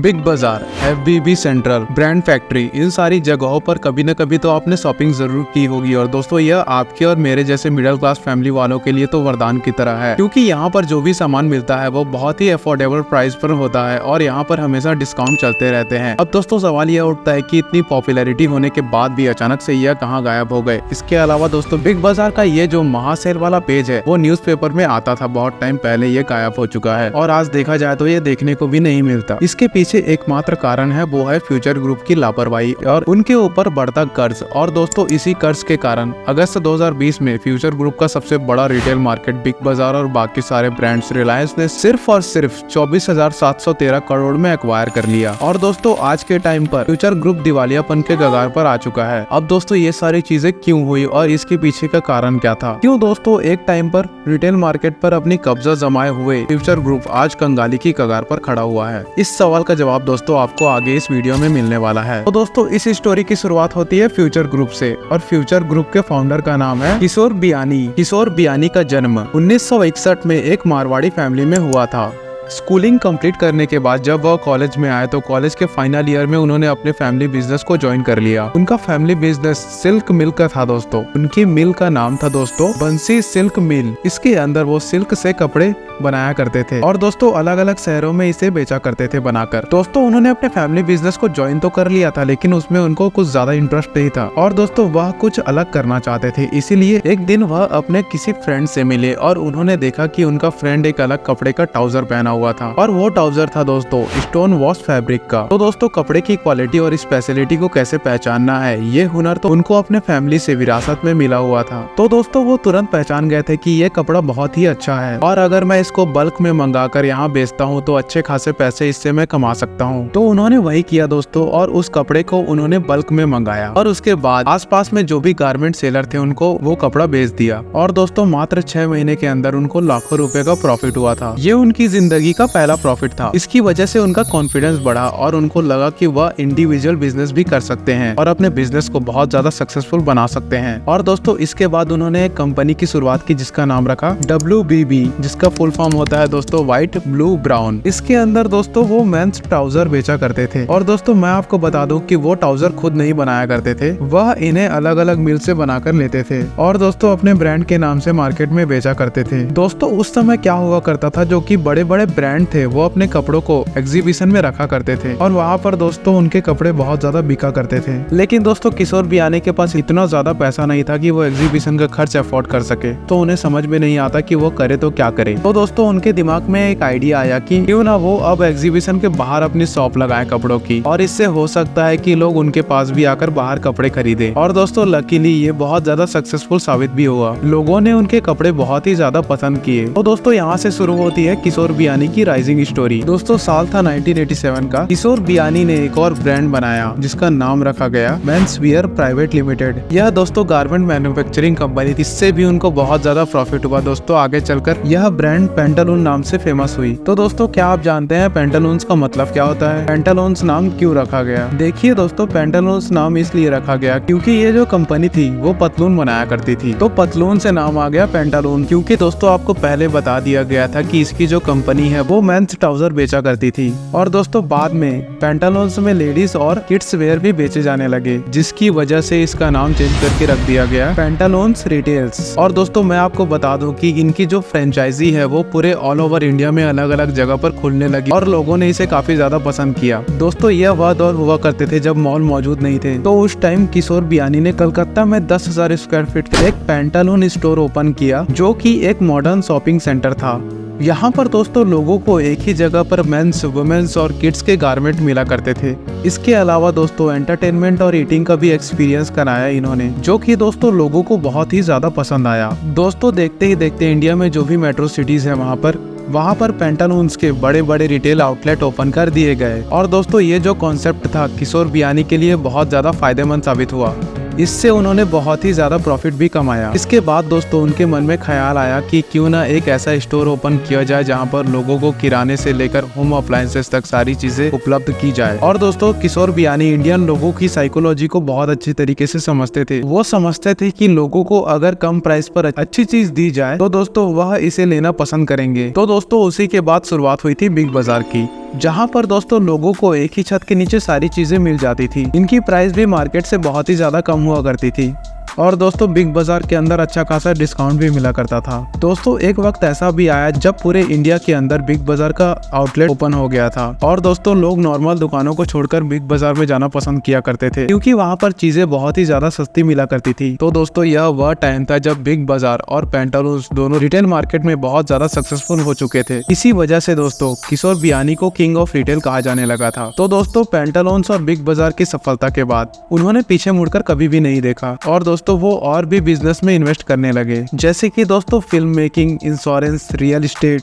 Big बाजार, FBB central, brand factory, इन सारी जगहों पर कभी न कभी तो आपने शॉपिंग जरूर की होगी। और दोस्तों यह आपके और मेरे जैसे मिडिल क्लास फैमिली वालों के लिए तो वरदान की तरह है, क्योंकि यहाँ पर जो भी सामान मिलता है वो बहुत ही अफोर्डेबल प्राइस पर होता है और यहाँ पर हमेशा डिस्काउंट चलते रहते हैं। अब दोस्तों सवाल यह उठता है कि इतनी पॉपुलैरिटी होने के बाद भी अचानक से यह कहाँ गायब हो गए। इसके अलावा दोस्तों बिग बाजार का ये जो महासेल वाला पेज है वो न्यूज़पेपर में आता था बहुत टाइम पहले, ये गायब हो चुका है और आज देखा जाए तो ये देखने को भी नहीं मिलता। इसके पीछे एकमात्र कारण है वो है फ्यूचर ग्रुप की लापरवाही और उनके ऊपर बढ़ता कर्ज। और दोस्तों इसी कर्ज के कारण अगस्त 2020 में फ्यूचर ग्रुप का सबसे बड़ा रिटेल मार्केट बिग बाजार और बाकी सारे ब्रांड्स रिलायंस ने सिर्फ और सिर्फ 24,713 करोड़ में एक्वायर कर लिया। और दोस्तों आज के टाइम पर फ्यूचर ग्रुप दिवालियापन के कगार पर आ चुका है। अब दोस्तों ये सारी चीजें क्यों हुई और इसके पीछे का कारण क्या था? क्यों दोस्तों एक टाइम पर रिटेल मार्केट पर अपनी कब्जा जमाए हुए फ्यूचर ग्रुप आज कंगाली की कगार पर खड़ा हुआ है? इस सवाल का जवाब दोस्तों आपको आगे इस वीडियो में मिलने वाला है। तो दोस्तों इस स्टोरी की शुरुआत होती है फ्यूचर ग्रुप से और फ्यूचर ग्रुप के फाउंडर का नाम है किशोर बियानी। किशोर बियानी का जन्म 1961 में एक मारवाड़ी फैमिली में हुआ था। स्कूलिंग कंप्लीट करने के बाद जब वह कॉलेज में आए तो कॉलेज के फाइनल ईयर में उन्होंने अपने फैमिली बिजनेस को ज्वाइन कर लिया। उनका फैमिली बिजनेस सिल्क मिल का था दोस्तों। उनकी मिल का नाम था दोस्तों बंसी सिल्क मिल। इसके अंदर वो सिल्क से कपड़े बनाया करते थे और दोस्तों अलग अलग शहरों में इसे बेचा करते थे बनाकर। दोस्तों उन्होंने अपने फैमिली बिजनेस को ज्वाइन तो कर लिया था लेकिन उसमें उनको कुछ ज्यादा इंटरेस्ट नहीं था और दोस्तों वह कुछ अलग करना चाहते थे। इसीलिए एक दिन वह अपने किसी फ्रेंड से मिले और उन्होंने देखा कि उनका फ्रेंड एक अलग कपड़े का ट्राउजर पहना हुआ था और वो ट्राउजर था दोस्तों स्टोन वॉश फैब्रिक का। तो दोस्तों कपड़े की क्वालिटी और स्पेशलिटी को कैसे पहचानना है ये हुनर तो उनको अपने फैमिली से विरासत में मिला हुआ था। तो दोस्तों वो तुरंत पहचान गए थे कि ये कपड़ा बहुत ही अच्छा है और अगर मैं इसको बल्क में मंगाकर यहाँ बेचता हूँ तो अच्छे खासे पैसे इससे मैं कमा सकता हूँ। तो उन्होंने वही किया दोस्तों और उस कपड़े को उन्होंने बल्क में मंगाया और उसके बाद आसपास में जो भी गारमेंट सेलर थे उनको वो कपड़ा बेच दिया और दोस्तों मात्र 6 महीने के अंदर उनको लाखों रुपए का प्रॉफिट हुआ था। ये उनकी जिंदगी का पहला प्रॉफिट था। इसकी वजह से उनका कॉन्फिडेंस बढ़ा और उनको लगा कि वह इंडिविजुअल बिजनेस भी कर सकते हैं और अपने बिजनेस को बहुत ज्यादा सक्सेसफुल बना सकते हैं। और दोस्तों इसके बाद उन्होंने एक कंपनी की शुरुआत की जिसका नाम रखा WBB, जिसका फुल फॉर्म होता है दोस्तों व्हाइट ब्लू ब्राउन। इसके अंदर दोस्तों वो मेंस ट्राउजर बेचा करते थे और दोस्तों मैं आपको बता दूं कि वो ट्राउजर खुद नहीं बनाया करते थे, वह इन्हें अलग अलग मिल से बनाकर लेते थे और दोस्तों अपने ब्रांड के नाम से मार्केट में बेचा करते थे। दोस्तों उस समय क्या हुआ करता था, जो कि बड़े बड़े ब्रांड थे वो अपने कपड़ों को एग्जीबिशन में रखा करते थे और वहाँ पर दोस्तों उनके कपड़े बहुत ज्यादा बिका करते थे। लेकिन दोस्तों किशोर बियानी के पास इतना ज्यादा पैसा नहीं था कि वो एग्जीबिशन का खर्च अफोर्ड कर सके, तो उन्हें समझ में नहीं आता कि वो करे तो क्या करे। तो दोस्तों उनके दिमाग में एक आइडिया आया कि क्यों ना वो अब एग्जीबिशन के बाहर अपनी शॉप लगाए कपड़ों की और इससे हो सकता है कि लोग उनके पास भी आकर बाहर कपड़े खरीदे। और दोस्तों लकीली ये बहुत ज्यादा सक्सेसफुल साबित भी हुआ, लोगों ने उनके कपड़े बहुत ही ज्यादा पसंद किए। तो दोस्तों यहाँ से शुरू होती है किशोर बियानी की राइजिंग स्टोरी। दोस्तों साल था 1987 का। किशोर बियानी ने एक और ब्रांड बनाया जिसका नाम रखा गया मेंस वियर प्राइवेट लिमिटेड। यह दोस्तों गारमेंट मैन्युफैक्चरिंग कंपनी थी, इससे भी उनको बहुत ज्यादा प्रॉफिट हुआ। दोस्तों आगे चलकर यह ब्रांड पेंटालून नाम से फेमस हुई। तो दोस्तों क्या आप जानते हैं पेंटालून्स का मतलब क्या होता है? पेंटालून्स नाम क्यों रखा गया? देखिए दोस्तों पेंटालून्स नाम इसलिए रखा गया क्योंकि ये जो कंपनी थी वो पतलून बनाया करती थी, तो पतलून से नाम आ गया पेंटालून। क्योंकि दोस्तों आपको पहले बता दिया गया था कि इसकी जो कंपनी है वो मेंस ट्राउजर बेचा करती थी और दोस्तों बाद में पेंटालून्स में लेडीज और किड्स वेयर भी बेचे जाने लगे, जिसकी वजह से इसका नाम चेंज करके रख दिया गया पेंटालून्स रिटेल्स। और दोस्तों मैं आपको बता दूं कि इनकी जो फ्रेंचाइजी है वो पूरे ऑल ओवर इंडिया में अलग अलग जगह पर खुलने लगी और लोगों ने इसे काफी ज्यादा पसंद किया। दोस्तों यह वह दौर हुआ करते थे जब मॉल मौजूद नहीं थे, तो उस टाइम किशोर बियानी ने कलकत्ता में 10,000 स्क्वायर फीट का एक पेंटालून स्टोर ओपन किया जो कि एक मॉडर्न शॉपिंग सेंटर था। यहाँ पर दोस्तों लोगों को एक ही जगह पर मेंस, वुमेन्स और किड्स के गारमेंट मिला करते थे। इसके अलावा दोस्तों एंटरटेनमेंट और ईटिंग का भी एक्सपीरियंस कराया इन्होंने, जो कि दोस्तों लोगों को बहुत ही ज्यादा पसंद आया। दोस्तों देखते ही देखते इंडिया में जो भी मेट्रो सिटीज है वहाँ पर पेंटालून्स के बड़े बड़े रिटेल आउटलेट ओपन कर दिए गए और दोस्तों ये जो कॉन्सेप्ट था किशोर बियानी के लिए बहुत ज्यादा फायदेमंद साबित हुआ। इससे उन्होंने बहुत ही ज्यादा प्रॉफिट भी कमाया। इसके बाद दोस्तों उनके मन में ख्याल आया कि क्यों ना एक ऐसा स्टोर ओपन किया जाए जहां पर लोगों को किराने से लेकर होम अप्लायंसेस तक सारी चीजें उपलब्ध की जाए। और दोस्तों किशोर बियानी इंडियन लोगों की साइकोलॉजी को बहुत अच्छी तरीके से समझते थे। वो समझते थे कि लोगों को अगर कम प्राइस पर अच्छी चीज दी जाए तो दोस्तों वह इसे लेना पसंद करेंगे। तो दोस्तों उसी के बाद शुरुआत हुई थी बिग बाजार की। जहाँ पर दोस्तों लोगों को एक ही छत के नीचे सारी चीजें मिल जाती थी। इनकी प्राइस भी मार्केट से बहुत ही ज्यादा कम हुआ करती थी और दोस्तों बिग बाजार के अंदर अच्छा खासा डिस्काउंट भी मिला करता था। दोस्तों एक वक्त ऐसा भी आया जब पूरे इंडिया के अंदर बिग बाजार का आउटलेट ओपन हो गया था और दोस्तों लोग नॉर्मल दुकानों को छोड़कर बिग बाजार में जाना पसंद किया करते थे क्योंकि वहाँ पर चीजें बहुत ही ज्यादा सस्ती मिला करती थी। तो दोस्तों यह वह टाइम था जब बिग बाजार और पेंटालून्स दोनों रिटेल मार्केट में बहुत ज्यादा सक्सेसफुल हो चुके थे। इसी वजह से दोस्तों किशोर बियानी को किंग ऑफ रिटेल कहा जाने लगा था। तो दोस्तों पेंटालून्स और बिग बाजार की सफलता के बाद उन्होंने पीछे मुड़कर कभी भी नहीं देखा और दोस्तों वो और भी बिजनेस में इन्वेस्ट करने लगे, जैसे कि दोस्तों film making, insurance, real estate,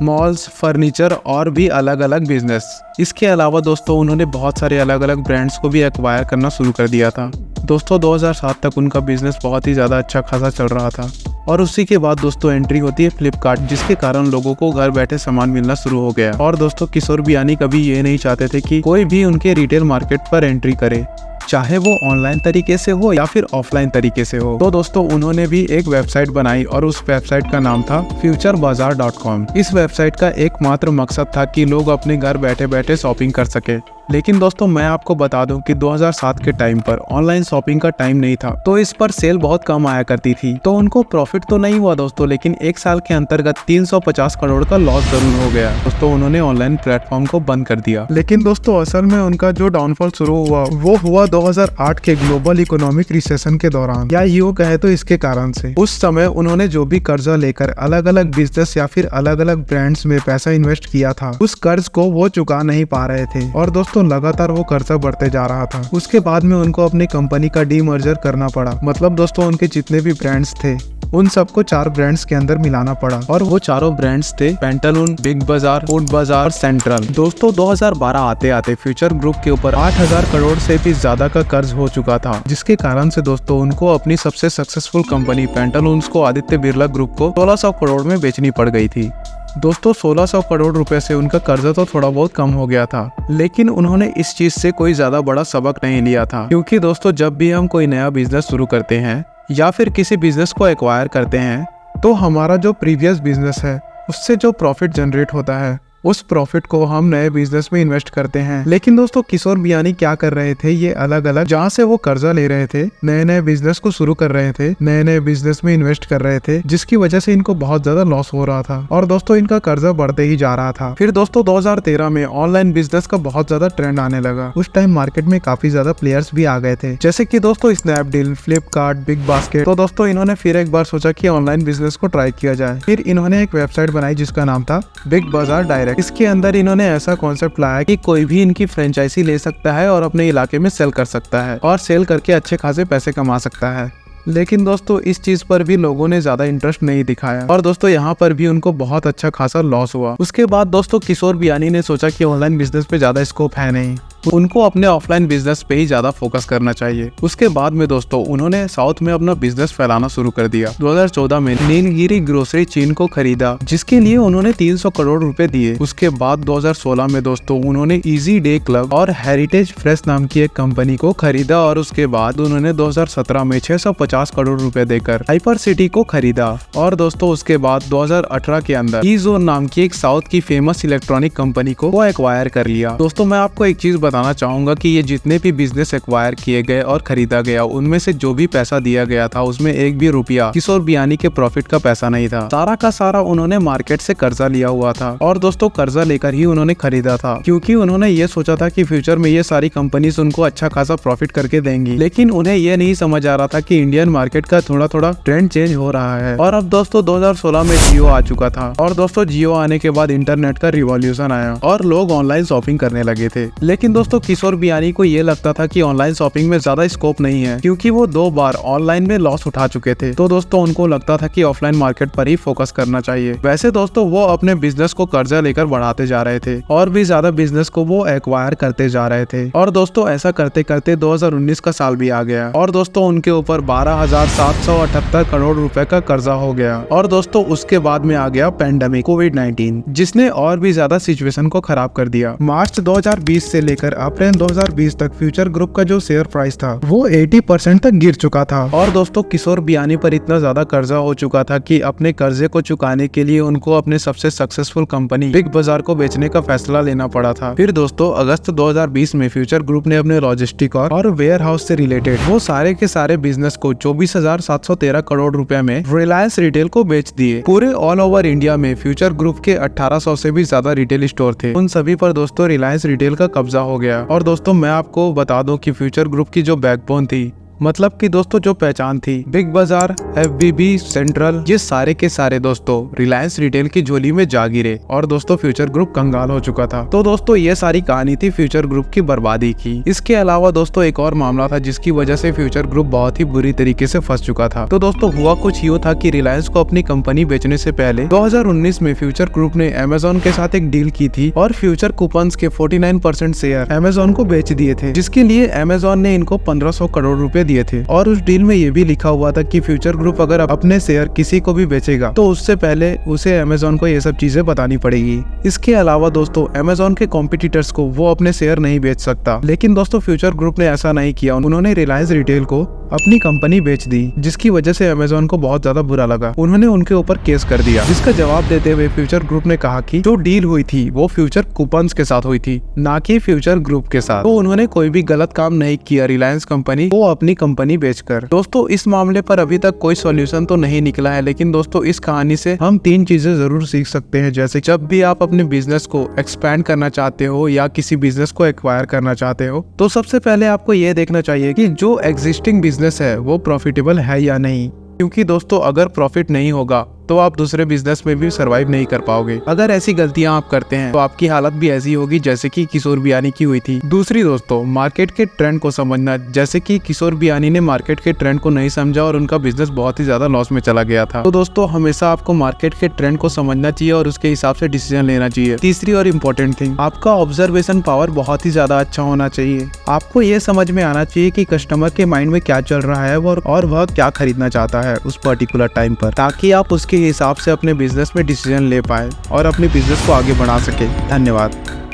malls, furniture और भी अलग अलग बिजनेस। इसके अलावा दोस्तों उन्होंने बहुत सारे अलग अलग ब्रांड्स को भी एक्वायर करना शुरू कर दिया था। दोस्तों 2007 तक उनका बिजनेस बहुत ही ज़्यादा अच्छा खासा चल रहा था और उसी के बाद दोस्तों एंट्री होती है फ्लिपकार्ट, जिसके कारण लोगों को घर बैठे सामान मिलना शुरू हो गया। और दोस्तों किशोर बियानी कभी ये नहीं चाहते थे कि कोई भी उनके रिटेल मार्केट पर एंट्री करे, चाहे वो ऑनलाइन तरीके से हो या फिर ऑफलाइन तरीके से हो। तो दोस्तों उन्होंने भी एक वेबसाइट बनाई और उस वेबसाइट का नाम था futurebazaar.com। इस वेबसाइट का एकमात्र मकसद था कि लोग अपने घर बैठे बैठे शॉपिंग कर सके। लेकिन दोस्तों मैं आपको बता दूं कि 2007 के टाइम पर ऑनलाइन शॉपिंग का टाइम नहीं था, तो इस पर सेल बहुत कम आया करती थी। तो उनको प्रॉफिट तो नहीं हुआ दोस्तों, लेकिन एक साल के अंतर्गत 350 करोड़ का लॉस जरूर हो गया। दोस्तों उन्होंने ऑनलाइन प्लेटफॉर्म को बंद कर दिया। लेकिन दोस्तों असल में उनका जो डाउनफॉल शुरू हुआ वो हुआ 2008 के ग्लोबल इकोनॉमिक रिसेशन के दौरान, या यूँ कहे तो इसके कारण से। उस समय उन्होंने जो भी कर्जा लेकर अलग अलग बिजनेस या फिर अलग अलग ब्रांड्स में पैसा इन्वेस्ट किया था, उस कर्ज को वो चुका नहीं पा रहे थे और दोस्तों लगातार वो कर्जा बढ़ते जा रहा था। उसके बाद में उनको अपनी कंपनी का डीमर्जर करना पड़ा। मतलब दोस्तों उनके जितने भी ब्रांड्स थे उन सबको 4 ब्रांड्स के अंदर मिलाना पड़ा और वो चारों ब्रांड्स थे पेंटालून, बिग बाजार, फूड बाजार, सेंट्रल। दोस्तों 2012 आते आते फ्यूचर ग्रुप के ऊपर 8000 करोड़ से भी ज्यादा का कर्ज हो चुका था, जिसके कारण से दोस्तों उनको अपनी सबसे सक्सेसफुल कंपनी पेंटालून्स को आदित्य बिरला ग्रुप को 1600 करोड़ में बेचनी पड़ गई थी। दोस्तों 1600 करोड़ रुपए से उनका कर्जा तो थोड़ा बहुत कम हो गया था, लेकिन उन्होंने इस चीज से कोई ज्यादा बड़ा सबक नहीं लिया था। क्योंकि दोस्तों जब भी हम कोई नया बिजनेस शुरू करते हैं या फिर किसी बिजनेस को एक्वायर करते हैं, तो हमारा जो प्रीवियस बिजनेस है उससे जो प्रॉफिट जनरेट होता है उस प्रॉफिट को हम नए बिजनेस में इन्वेस्ट करते हैं। लेकिन दोस्तों किशोर बियानी क्या कर रहे थे, ये अलग अलग जहाँ से वो कर्जा ले रहे थे, नए नए बिजनेस को शुरू कर रहे थे, नए नए बिजनेस में इन्वेस्ट कर रहे थे, जिसकी वजह से इनको बहुत ज्यादा लॉस हो रहा था और दोस्तों इनका कर्जा बढ़ते ही जा रहा था। फिर दोस्तों 2013 में ऑनलाइन बिजनेस का बहुत ज्यादा ट्रेंड आने लगा। उस टाइम मार्केट में काफी ज्यादा प्लेयर्स भी आ गए थे, जैसे की दोस्तों स्नैपडील, फ्लिपकार्ट, बिग बास्केट। तो दोस्तों इन्होंने फिर एक बार सोचा कि ऑनलाइन बिजनेस को ट्राई किया जाए। फिर इन्होंने एक वेबसाइट बनाई जिसका नाम था बिग बाजार डायरेक्ट। इसके अंदर इन्होंने ऐसा कॉन्सेप्ट लाया कि कोई भी इनकी फ्रेंचाइजी ले सकता है और अपने इलाके में सेल कर सकता है और सेल करके अच्छे खासे पैसे कमा सकता है। लेकिन दोस्तों इस चीज पर भी लोगों ने ज्यादा इंटरेस्ट नहीं दिखाया और दोस्तों यहाँ पर भी उनको बहुत अच्छा खासा लॉस हुआ। उसके बाद दोस्तों किशोर बियानी ने सोचा कि ऑनलाइन बिजनेस पे ज्यादा स्कोप है नहीं, उनको अपने ऑफलाइन बिजनेस पे ही ज्यादा फोकस करना चाहिए। उसके बाद में दोस्तों उन्होंने साउथ में अपना बिजनेस फैलाना शुरू कर दिया। 2014 में नीलगिरी ग्रोसरी चेन को खरीदा, जिसके लिए उन्होंने 300 करोड़ रुपए दिए। उसके बाद 2016 में दोस्तों उन्होंने इजी डे क्लब और हेरिटेज फ्रेश नाम की एक कंपनी को खरीदा और उसके बाद उन्होंने 2017 में 650 करोड़ रुपए देकर हाइपर सिटी को खरीदा और दोस्तों उसके बाद 2018 के अंदर ईजोन नाम की एक साउथ की फेमस इलेक्ट्रॉनिक कंपनी को एक्वायर कर लिया। दोस्तों मैं आपको एक चीज बताना चाहूंगा कि ये जितने भी बिजनेस एक्वायर किए गए और खरीदा गया, उनमें से जो भी पैसा दिया गया था उसमें एक भी रुपया किशोर बियानी के प्रॉफिट का पैसा नहीं था। सारा का सारा उन्होंने मार्केट से कर्जा लिया हुआ था और दोस्तों कर्जा लेकर ही उन्होंने खरीदा था, क्योंकि उन्होंने ये सोचा था कि फ्यूचर में ये सारी कंपनीज उनको अच्छा खासा प्रॉफिट करके देंगी। लेकिन उन्हें ये नहीं समझ आ रहा था कि इंडियन मार्केट का थोड़ा थोड़ा ट्रेंड चेंज हो रहा है। और अब दोस्तों 2016 में जियो आ चुका था और दोस्तों जियो आने के बाद इंटरनेट का रिवॉल्यूशन आया और लोग ऑनलाइन शॉपिंग करने लगे थे। लेकिन दोस्तों किशोर बियानी को ये लगता था कि ऑनलाइन शॉपिंग में ज्यादा स्कोप नहीं है, क्योंकि वो 2 बार ऑनलाइन में लॉस उठा चुके थे। तो दोस्तों उनको लगता था कि ऑफलाइन मार्केट पर ही फोकस करना चाहिए। वैसे दोस्तों वो अपने बिजनेस को कर्जा लेकर बढ़ाते जा रहे थे और भी ज्यादा बिजनेस को वो एक्वायर करते जा रहे थे और दोस्तों ऐसा करते करते 2019 का साल भी आ गया और दोस्तों उनके ऊपर 12,778 करोड़ रुपए का कर्जा हो गया। और दोस्तों उसके बाद में आ गया पेंडेमिक कोविड-19, जिसने और भी ज्यादा सिचुएशन को खराब कर दिया। मार्च 2020 से लेकर लेकर अप्रैल 2020 तक फ्यूचर ग्रुप का जो शेयर प्राइस था वो 80% तक गिर चुका था। और दोस्तों किशोर बियानी पर इतना ज्यादा कर्जा हो चुका था कि अपने कर्जे को चुकाने के लिए उनको अपने सबसे सक्सेसफुल कंपनी बिग बाजार को बेचने का फैसला लेना पड़ा था। फिर दोस्तों अगस्त 2020 में फ्यूचर ग्रुप ने अपने लॉजिस्टिक और वेयर हाउस से रिलेटेड वो सारे के सारे बिजनेस को 24,713 करोड़ रुपए में रिलायंस रिटेल को बेच दिए। पूरे ऑल ओवर इंडिया में फ्यूचर ग्रुप के 1800 से भी ज्यादा रिटेल स्टोर थे, उन सभी पर दोस्तों रिलायंस रिटेल का कब्जा हो गया। और दोस्तों मैं आपको बता दूं कि फ्यूचर ग्रुप की जो बैकबोन थी, मतलब कि दोस्तों जो पहचान थी, बिग बाजार, एफबीबी, सेंट्रल, ये सारे के सारे दोस्तों रिलायंस रिटेल की झोली में जा गिरे और दोस्तों फ्यूचर ग्रुप कंगाल हो चुका था। तो दोस्तों ये सारी कहानी थी फ्यूचर ग्रुप की बर्बादी की। इसके अलावा दोस्तों एक और मामला था जिसकी वजह से फ्यूचर ग्रुप बहुत ही बुरी तरीके से फंस चुका था। तो दोस्तों हुआ कुछ यूँ था कि रिलायंस को अपनी कंपनी बेचने से पहले 2019 में फ्यूचर ग्रुप ने अमेजोन के साथ एक डील की थी और फ्यूचर कूपन्स के 49% शेयर अमेजोन को बेच दिए थे, जिसके लिए अमेजोन ने इनको 1500 करोड़ रुपए दिए थे। और उस डील में ये भी लिखा हुआ था कि फ्यूचर ग्रुप अगर अपने शेयर किसी को भी बेचेगा तो उससे पहले उसे अमेजोन को ये सब चीजें बतानी पड़ेगी। इसके अलावा दोस्तों अमेजोन के कॉम्पिटिटर्स को वो अपने शेयर नहीं बेच सकता, लेकिन दोस्तों फ्यूचर ग्रुप ने ऐसा नहीं किया। उन्होंने रिलायंस रिटेल को अपनी कंपनी बेच दी, जिसकी वजह से अमेजोन को बहुत ज्यादा बुरा लगा। उन्होंने उनके ऊपर केस कर दिया, जिसका जवाब देते हुए फ्यूचर ग्रुप ने कहा कि जो डील हुई थी वो फ्यूचर कूपन्स के साथ हुई थी, ना कि फ्यूचर ग्रुप के साथ। तो उन्होंने कोई भी गलत काम नहीं किया रिलायंस कंपनी को अपनी कंपनी बेचकर। दोस्तों इस मामले पर अभी तक कोई सॉल्यूशन तो नहीं निकला है, लेकिन दोस्तों इस कहानी से हम 3 चीजें जरूर सीख सकते हैं। जैसे जब भी आप अपने बिजनेस को एक्सपैंड करना चाहते हो या किसी बिजनेस को एक्वायर करना चाहते हो, तो सबसे पहले आपको ये देखना चाहिए कि जो एग्जिस्टिंग बिजनेस है वो प्रॉफिटेबल है या नहीं। क्योंकि दोस्तों अगर प्रॉफिट नहीं होगा तो आप दूसरे बिजनेस में भी सरवाइव नहीं कर पाओगे। अगर ऐसी गलतियां आप करते हैं तो आपकी हालत भी ऐसी होगी जैसे कि किशोर बियानी की हुई थी। दूसरी दोस्तों मार्केट के ट्रेंड को समझना, जैसे कि किशोर बियानी ने मार्केट के ट्रेंड को नहीं समझा और उनका बिजनेस बहुत ही ज्यादा लॉस में चला गया था। तो दोस्तों हमेशा आपको मार्केट के ट्रेंड को समझना चाहिए और उसके हिसाब से डिसीजन लेना चाहिए। तीसरी और इम्पोर्टेंट थिंग, आपका ऑब्जर्वेशन पावर बहुत ही ज्यादा अच्छा होना चाहिए। आपको ये समझ में आना चाहिए कि कस्टमर के माइंड में क्या चल रहा है और वह क्या खरीदना चाहता है उस पर्टिकुलर टाइम पर, ताकि आप उसके हिसाब से अपने बिजनेस में डिसीजन ले पाए और अपने बिजनेस को आगे बढ़ा सके। धन्यवाद।